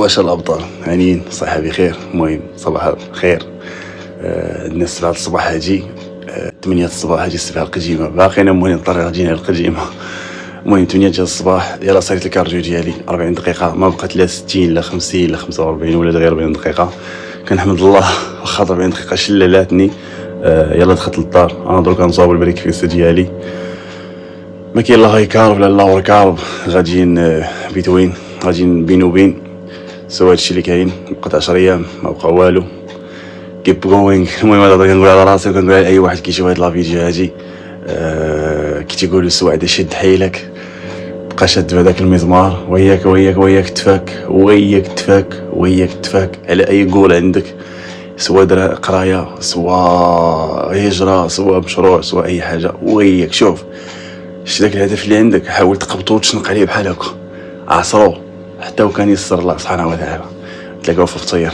واش الابطال هانيين صحه بخير. المهم صباح الخير. الناس 7 الصباح هاجي 8 الصباح هاجي السبعه القديمه باقينا مولين الطريق جينا القديمه. المهم 8 ديال الصباح يلا صريت الكارديو ديالي 40 دقيقه، ما بقات لا 60 لا 50 لا 45 ولا غير 40 دقيقه. كنحمد الله واخا 40 دقيقه شلالاتني. يلا دخلت للدار، انا دروك غنصاوب البريكفيست ديالي. ما كاين لا هاي كارب لا لا كارب، غاديين بيتوين، غاديين بين وبين. سوا هادشي اللي كاين. بقات 10 ايام ما بقى والو. كيب جوينغ. المهم هذا كنقول على راسي وكنقول على اي واحد كيشوف هاد لا فيديو هادي. كي تيقولوا السواعده شد حيلك، بقى شاد بهذاك المزمار وياك تفاك على اي قول عندك، سواء قرايه سواء هجره سواء مشروع سواء اي حاجه. وياك شوف شتي داك الهدف اللي عندك، حاول تقبطو وتشنق عليه بحال هكا، عصرو حتى وكان يسر الله سبحانه وتعالى تلاقاو في الفطير.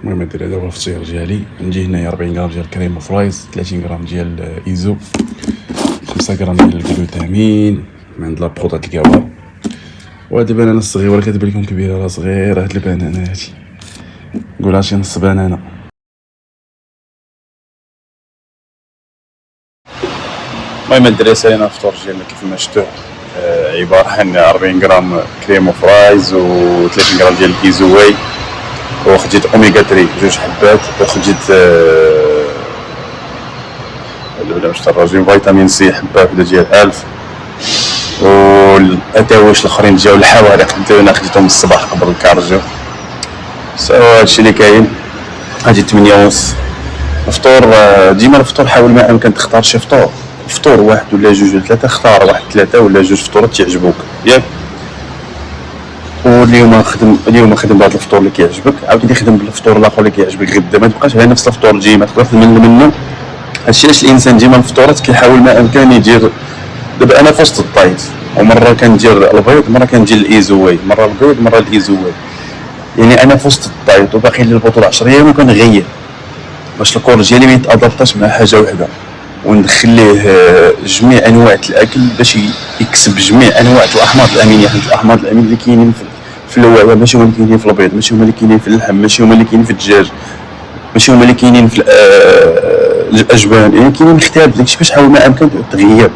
المهم ندير هذا هو الفطير ديالي. عندي هنايا 40 غرام ديال كريم وفرايز، 30 غرام ديال ايزو، 5 غرام ديال الجلوتامين من عند لابخوطات الكاوا. وهاد البنانه الصغيره كتبان لكم كبيره راه صغيره. هاد البنانه هادي نقولها شي نص بنانه. المهم الدراسه لينا الفطور ديالنا كيف ما شفتوه عباره عن 40 غرام كريم وفرايز و 30 غرام ديال الايزو واي، وخديت اوميغا 3 جوج حبات، وخديت بلا باش تراجم فيتامين سي حبه وحده ديال 1000، والاتاويش الاخرين ديال الحوارق انا خديتهم الصباح قبل الكارديو. هادشي اللي كاين. هادي 8 ونص الفطور. ديما الفطور حاول ما امكن تختار شي فطور واحد ولا جوج ولا ثلاثه، اختار واحد 3 ولا جوج فطورات تعجبوك ياك. اليوم خدم بهذا الفطور اللي كيعجبك، عاوتاني خدم بالفطور الاخر اللي كيعجبك غدا. ما تبقاش على نفس الفطور ديما، تقدر تمل منه. هادشي علاش الانسان ديما الفطورات كيحاول ما امكن يدير. دابا انا في وسط الدايت، ومره كندير البيض مره كندير الايزوواي، مره البيض مره الايزوواي. يعني انا في وسط الدايت وباقي لي البطوله 10 ايام وكنغير باش الكور ديالي ما يتادابطاش مع حاجه وحده، وندخل ليه جميع انواع الاكل باش يكسب جميع انواع الاحماض الامينيه. حيت الاحماض الامينيه اللي كاينين في الوعاء ماشي هما اللي كاينين في البيض، ماشي هما اللي كاينين في اللحم، ماشي هما اللي كاينين في الدجاج، ماشي هما اللي كاينين في الاجبان. يعني كاينين اختلاف. داكشي باش حاول ما امكن تغير،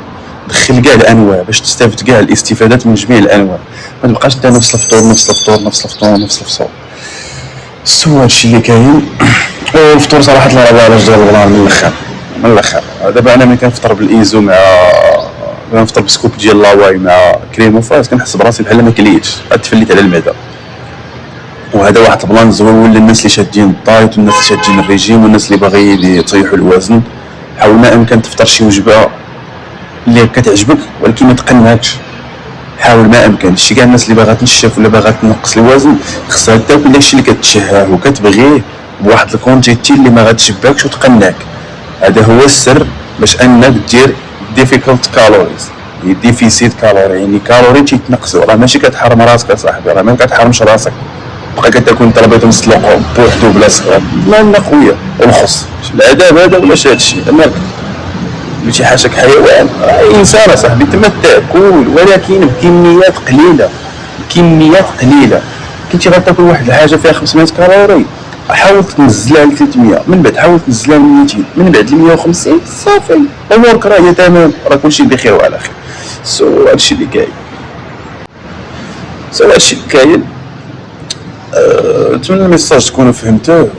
دخل كاع الانواع باش تستافد كاع الاستفادات من جميع الانواع. ما تبقاش انت نفس الفطور. سوا هادشي اللي كاين. والفطور صراحه لا راه جاب الغلام من الاخر. دابا انا ملي كنفطر بالايزو مع كنفطر بسكوب ديال لاواي مع كريم وفراس، كنحس براسي بحال ما كليتش، تفليت على المعده. وهذا واحد البلان زوين للناس اللي شادين الدايت والناس اللي شادين الريجيم والناس اللي باغيين يطيحوا الوزن. حاول ما امكن تفطر شي وجبه اللي كتعجبك ولكن ما تقنعكش. حاول ما امكن. شي كاع الناس اللي باغا تنشف ولا باغا تنقص الوزن خصها تاكل داكشي اللي كتشهاه وكتبغيه بواحد الكونتيتي اللي ما غاتشبعكش وتقنعك. هذا هو السر باش انك دير ديفيكولت كالوريز، ديفيسيت كالوري، يعني كالوري تيتنقصوا. راه ماشي كتحرم راسك اصاحبي، راه ما كتحرمش راسك. بقى كتاكل انت البيض مسلوق بوحدو بلا صغار. لا خويا الخص العذاب هذا ولا شي هادشي مالك ماشي حاشاك حيوان، راه انسان اصاحبي تما تاكل ولكن بكميات قليله. كنتي غتاكل واحد الحاجه فيها 500 كالوري، حاول تنزلها ل 300، من بعد حاول تنزلها ل 200، من بعد ل 150 صافي امورك راهي تمام، راه كلشي بخير وعلى خير. هادشي اللي كاين. نتمنى الميساج تكونوا فهمتوه.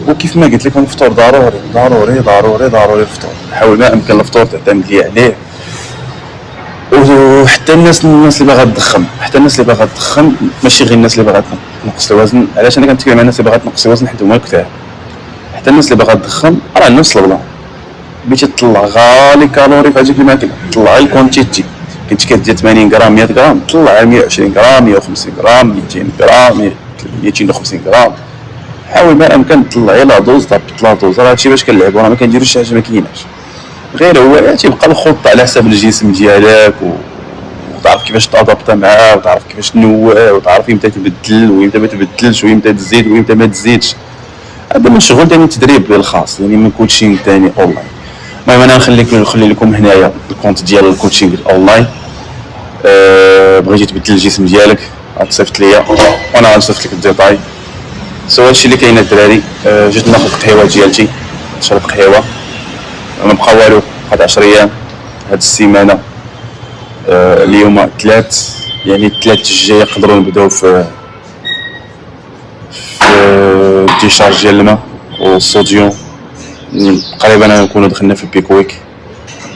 وكيف ما قلت لكم الفطور ضروري الفطور. حاول ما امكن الفطور تعتمد لي عليه. وحتى الناس اللي باغا تضخم، ماشي غير الناس اللي باغا تنقص الوزن. علاش انا كنتكلم مع الناس اللي باغا تنقص الوزن؟ حيت هما كثار. حتى الناس اللي باغا تضخم راه نفس البلان، بغيتي تطلع غالي كالوري في هذيك الماكله، طلع الكونتيتي كنت كدير 80 غرام 100 غرام طلع 120 غرام 150 غرام 200 غرام 250 غرام. حاول ما امكن تطلعي لا دوز ضبط لا دوز. راه هادشي باش كنلعبو، راه ما كنديروش شي حاجه ما كايناش، غير هو تيبقى الخطه على حساب الجسم ديالك وتعرف كيفاش تادابتا معاه وتعرف كيفاش تنوع وتعرف امتى تبدل وامتى ما تبدلش وامتى تزيد وامتى ما تزيدش. هذا من شغل ثاني التدريب الخاص يعني من كوتشينغ ثاني اونلاين. المهم انا نخلي لكم هنايا الكونت ديال الكوتشينغ اونلاين. بغيتي تبدل الجسم ديالك غتصيفط ليا وانا غنصيفط لك الديتاي. سو هادشي اللي كاين الدراري. جيت ناخذ القهوه ديالتي، نشرب قهوه، ما بقى والو، بقات 10 ايام هاد السيمانه. اليوم 3 يعني 3 الجايه نقدروا نبداو في الديشارج ديال الماء والصوديوم. قريبا نكونوا دخلنا في البيك ويك.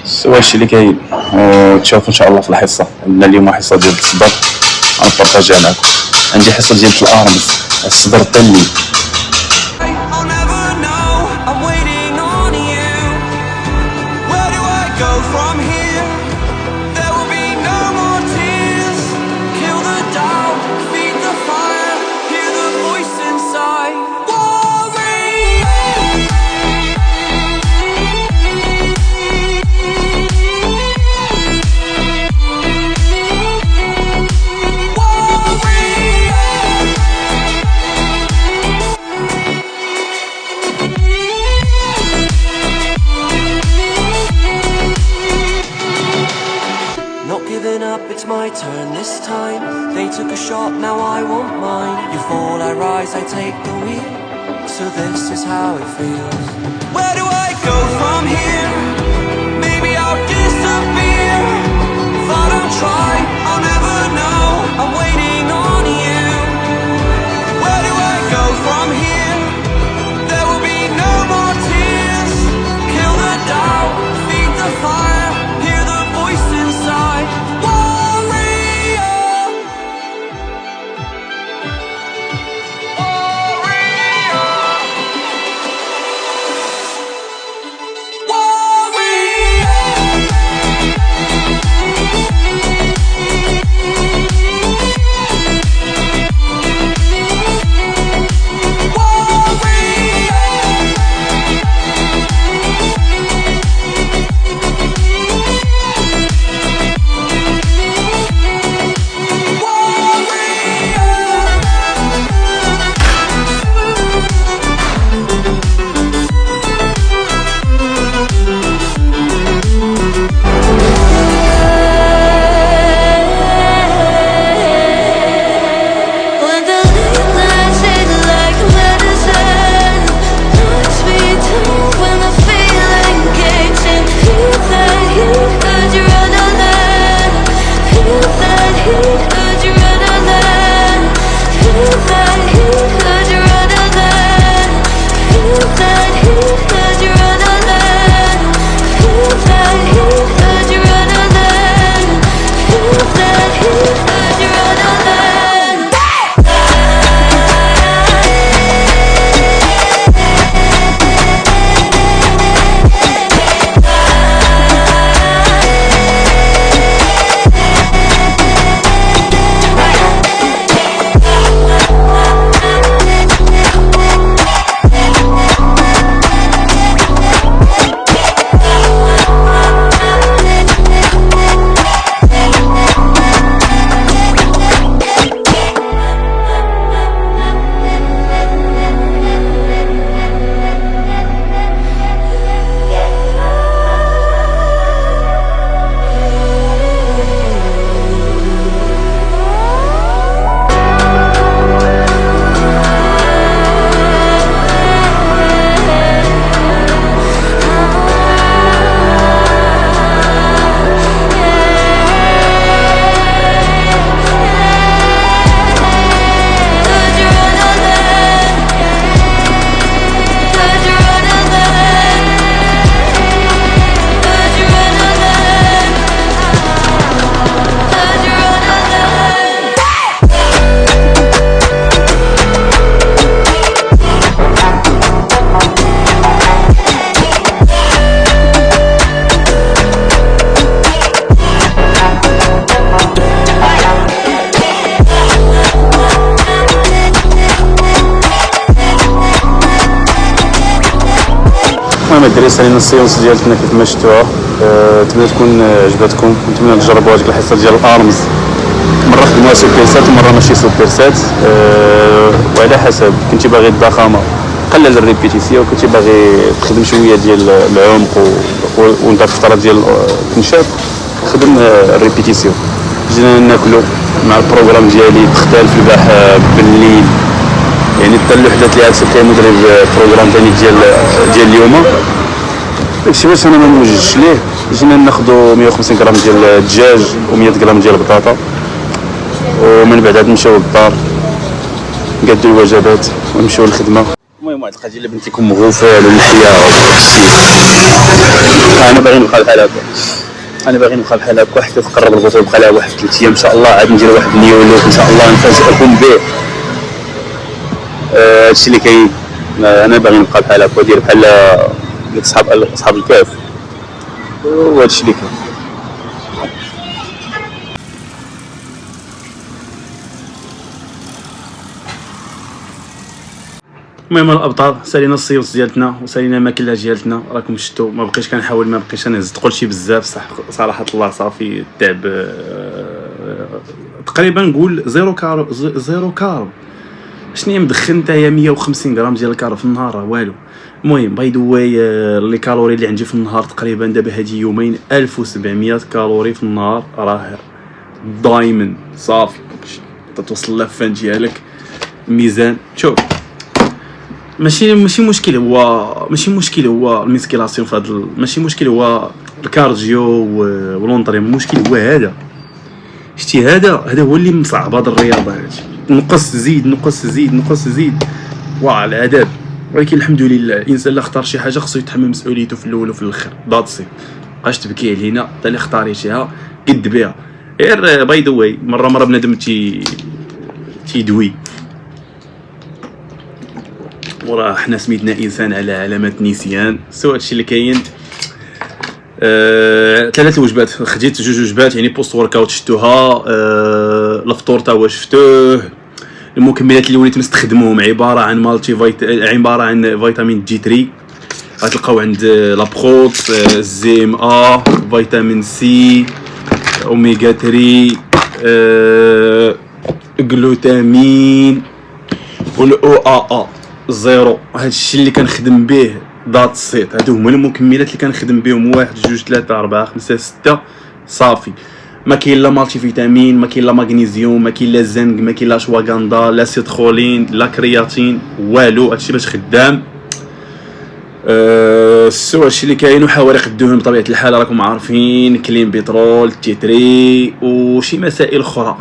سو هادشي اللي كاين، وتشوفوا ان شاء الله في الحصه. عندنا اليوم حصه ديال الصدر غنبارطاجيها معكم. عندي حصه ديال الارمز الصدر التنمي. It's my turn this time. They took a shot, now I want mine. You fall, I rise, I take the wheel. So this is how it feels. Where do I go from here? Maybe I'll disappear. If I don't try, I'll never know. I'm waiting on you. Where do I go from here? There will be no more tears. Kill the doubt, feed the fire. Hear the voice inside. المهم الدراري سالينا السيونس ديالتنا كيف ما شفتوها. نتمنى تكون عجبتكم، ونتمنى تجربوا هذيك الحصه ديال الارمز، مره خدموها سوبيرسات ومره ماشي سوبيرسات. وعلى حسب كنتي باغي الضخامه قلل الريبيتيسيون، كنتي باغي تخدم شويه ديال العمق وانت في فتره ديال التنشاف خدم الريبيتيسيون. جينا ناكلو مع البروغرام ديالي تختلف الباح بالليل، يعني حتى الوحدات اللي عاد كيمدرب بروغرام ثاني ديال اليوم. داكشي باش انا ما نوجدش ليه. جينا ناخذوا 150 غرام ديال الدجاج و100 غرام ديال البطاطا، ومن بعد عاد نمشيو للدار نقادو الوجبات ونمشيو للخدمه. المهم واحد القضيه اللي بنتي يكون مغفال ونحيا انا باغي نبقى بحال هكا، حتى تقرب البطوله بقى لها واحد 3 ايام ان شاء الله. عاد ندير واحد النيولوك ان شاء الله نفاجئكم به. هادشي اللي كاين. انا باغي نبقى بحال هكا ندير بحال ديك اصحاب الكهف، وهادشي اللي كاين. المهم الابطال سالينا السيوس ديالتنا وسالينا الماكله ديالتنا، راكم شفتوا. ما بقيتش كنحاول، ما بقيتش نهز تقولشي بزاف، صح صراحه الله صافي التعب. تقريبا نقول زيرو كارب. شنو هي مدخل نتايا 150 غرام ديال الكارب في النهار؟ راه والو. المهم باي ذا واي لي كالوري اللي عندي في النهار تقريبا دابا هادي يومين 1700 كالوري في النهار، راه دايما صافي توصل لافان ديالك الميزان. شوف ماشي مشكل، هو الميسكيلاسيون في هذا، ماشي مشكل هو الكارديو والونطريم. المشكل هو هذا، شتي هذا هو اللي مصعب هذا الرياضه. هادشي نقص زيد واه العذاب. ولكن الحمد لله الانسان اللي اختار شي حاجه خصو يتحمل مسؤوليته في الاول وفي الاخر. داتسي بقاش تبكي علينا، انت اللي اختاريتيها قد بها. غير باي ذا واي مره بنادم تيدوي، وراه حنا سميتنا انسان على علامه نسيان. سو هادشي اللي كاين. 3 الوجبات خديت 2 وجبات، يعني بوست ورك اوت شفتوها. الفطور تا هو شفتوه. المكملات اللي وليت نستخدمهم عباره عن فيتامين دي 3 غتلقاو عند لابروت، الزيم فيتامين سي، اوميغا 3، جلوتامين، والاو زيرو. هادشي اللي كنخدم به دات سيت. هادو هما المكملات اللي كنخدم بهم 1 2 3 4 5 6 صافي. ما كاين لا مالتي فيتامين، ما كاين لا مغنيسيوم، ما كاين لا زنك، ما كاين لا شواغاندا، لا سيترولين، لا كرياتين، والو. هادشي باش خدام. هادشي اللي كاين. وحوارق الدهن بطبيعه الحال راكم عارفين، كلين بترول، تيتري، وشي مسائل اخرى.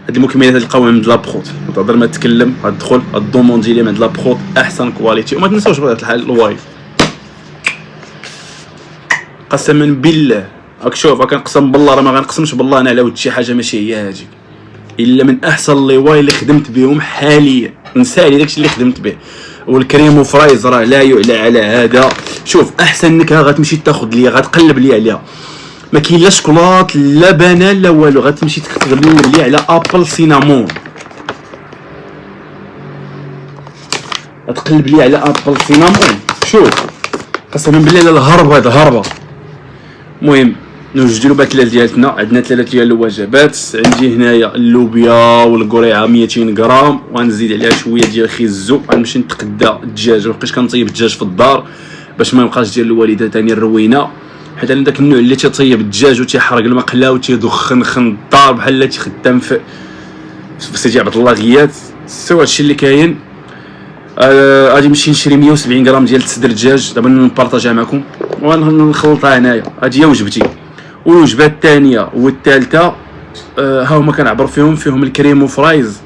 هاد المكملات تلقاوهم عند لابروت، تقدر ما تتكلم غتدخل الدوموندي لي عند لابروت احسن كواليتي. وما تنساوش بطبيعه الحال الوايل. قسما بالله راك شوف، كنقسم بالله راه ما غنقسمش بالله انا على ود شي حاجه ماشي هي هادي، الا من احسن لي واي اللي خدمت بهم حاليا. نسالي داكشي اللي خدمت به. والكريم فرايز راه لا يعلى على هذا. شوف احسن نكهه غتمشي تاخذ ليا، غتقلب لي عليها. ما كاين لا شكلاط لا بنان لا والو، غتمشي تقلب لي على ابل سينامون، غتقلب لي على ابل سينامون. شوف قسما بالله الهرب هذا هربه. المهم نوجدوا الباكله ديالتنا. عندنا 3 ديال الوجبات. عندي هنايا اللوبيا والقريعه 200 غرام، وغنزيد عليها شويه ديال خيزو. غنمشي نتقدى الدجاج، مابقيتش كنطيب الدجاج في الدار باش ما يبقاش ديال الوالده ثاني الروينه، حيت انا داك النوع اللي تيطيب الدجاج وتيحرق المقله وتيدخن الدار بحال اللي تيخدم في سيدي عبد الله غيات. سوا هادشي اللي كاين. غادي نمشي نشري 170 غرام ديال الصدر الدجاج دابا نبارطاجيها معكم ونخلطها هنايا. هادي هي وجبتي. والوجبه الثانيه والثالثه ها هما كنعبر فيهم الكريم وفرايز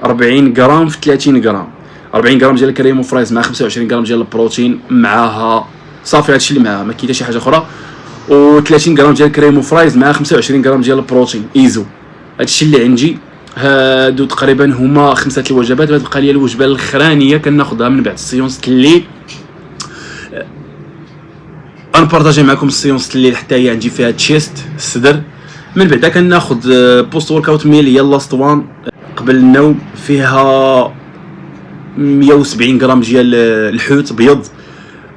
40 غرام في 30 غرام. 40 غرام ديال الكريم وفرايز مع 25 غرام ديال البروتين معاها صافي. هادشي اللي معاها، ما كاين حتى شي حاجه اخرى. و30 غرام ديال الكريم وفرايز مع 25 غرام ديال البروتين ايزو. هادشي اللي عندي. هادو تقريبا هما 5 الوجبات. غتبقى لي الوجبه الاخرانيه كناخذها من بعد السيونس الليل. غنبارطاجي معكم السيونس الليل حتى هي عندي فيها تشيست الصدر. من بعدا كناخذ بوست ورك اوت ميل هي لاست وان قبل النوم، فيها 170 غرام ديال الحوت بيض،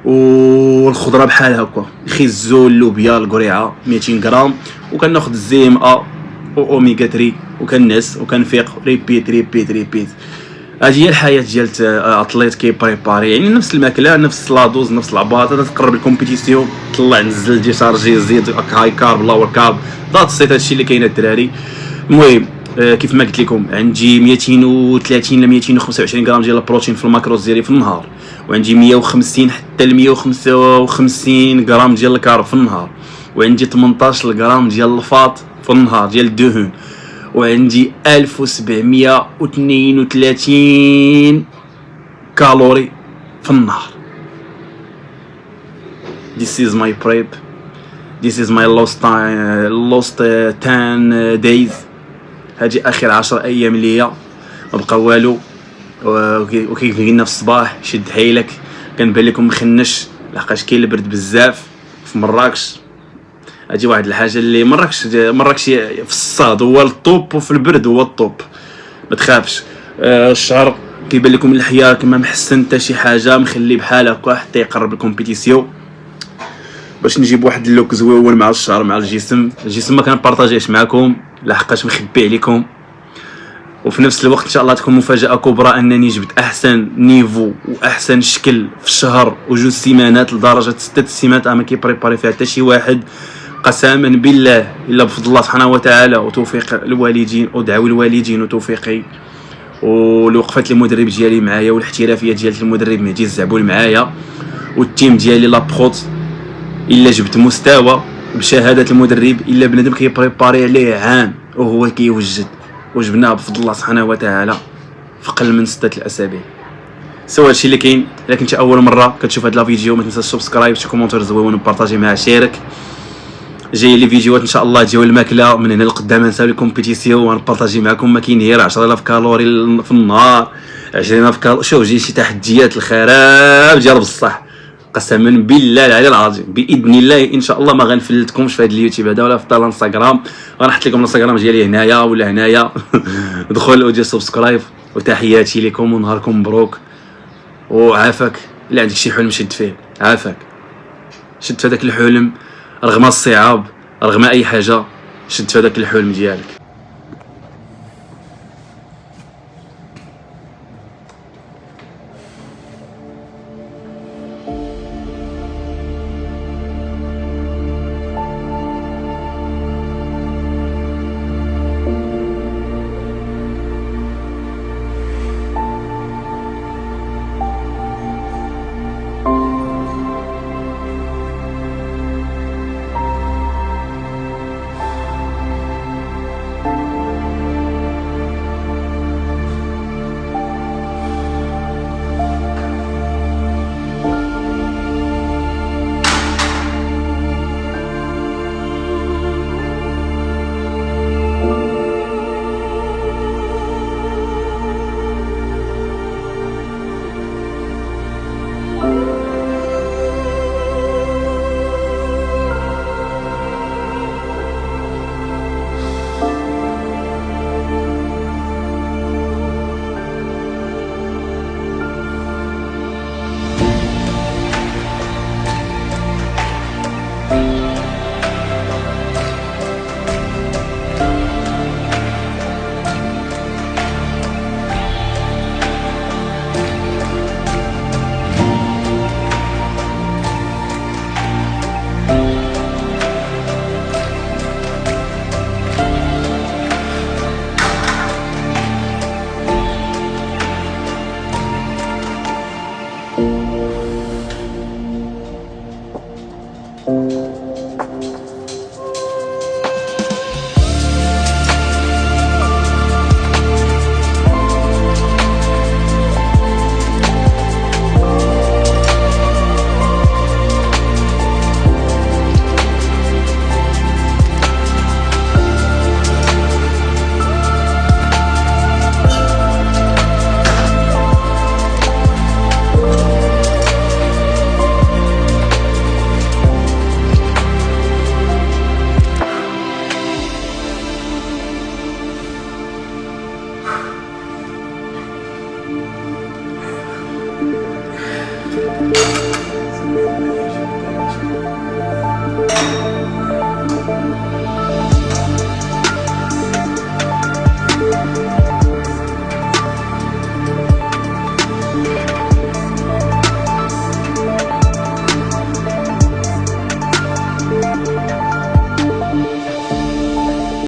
والخضره بحال هكا، الخيزو، اللوبيا، القريعه 200 غرام، وكناخذ الزي ام ا واوميغا 3 وكنعس وكنفيق ريبيت ريبيت ريبيت. هذه هي الحياه ديال اتليت كي بريباري، يعني نفس الماكله نفس لادوز نفس العباط. هذا تقرب الكومبيتيسيون، طلع نزل ديشارجي زيد هاي كارب لور كارب ضغط السيط. هادشي اللي كاين الدراري. المهم كيف ما قلت لكم عندي 230 ل 225 غرام ديال البروتين في الماكروز ديالي في النهار، وعندي 150 حتى ل 155 غرام ديال الكارب في النهار، وعندي 18 غرام ديال الفاط في النهار ديال الدهون، وعندي 1732 كالوري في النهار. This is my prep. This is my lost 10 days. هادي اخر 10 ايام ليا، ما بقى والو. وكيف قلنا في الصباح شد حيلك، كنبان لكم مخنش لحقاش كاين البرد بزاف في مراكش. هادي واحد الحاجه اللي مراكش في الصاد هو الطوب، وفي البرد هو الطوب، ما تخافش. الشعر كيبان لكم اللحيه كما محسن حتى شي حاجه، مخلي بحال هكا حتى يقرب الكومبيتيسيون، باش نجيب واحد اللوك زويون مع الشعر مع الجسم ما كنبارطاجيش معكم لحقاش مخبي عليكم. وفي نفس الوقت ان شاء الله تكون مفاجاه كبرى انني جبت احسن نيفو واحسن شكل في الشهر وجوج سيمانات لدرجه 6 سيمانات ما كيبريباري فيها حتى شي واحد، قسما بالله الا بفضل الله سبحانه وتعالى وتوفيق الوالدين ودعوة الوالدين وتوفيقي والوقفه المدرب ديالي معايا والاحترافيه ديال المدرب مهدي الزعبول معايا والتيم ديالي لابروت. الا جبت مستوى بشهاده المدرب، الا بنادم كيبريباري عليه عام وهو كيوجد، وجبناه بفضل الله سبحانه وتعالى في اقل من 6 الاسابيع. سوا هادشي اللي كاين. الا كنت اول مره كتشوف هاد الفيديو ما تنساش سبسكرايب، شي كومونتير زوين وبارطاجي مع شارك. جاي لي فيديوهات ان شاء الله ديال الماكله من هنا لقدام، نساو لي كومبيتيسيون ونبارطاجي معكم. ما كاين غير 10000 كالوري في النهار، 20000 كالوري. شوف جاي شي تحديات الخراب ديال بصح، قسما بالله العلي العظيم باذن الله ان شاء الله ما غنفلتكمش في هذا اليوتيوب هذا ولا في الانستغرام. غنحط لكم الانستغرام ديالي هنايا ولا هنايا دخل ودير سبسكرايب. وتحياتي لكم ونهاركم مبروك وعافاك. الا عندك شي حلم شد فيه، عافاك شد في هذاك الحلم رغم الصعاب رغم اي حاجه، شد في هذاك الحلم ديالك.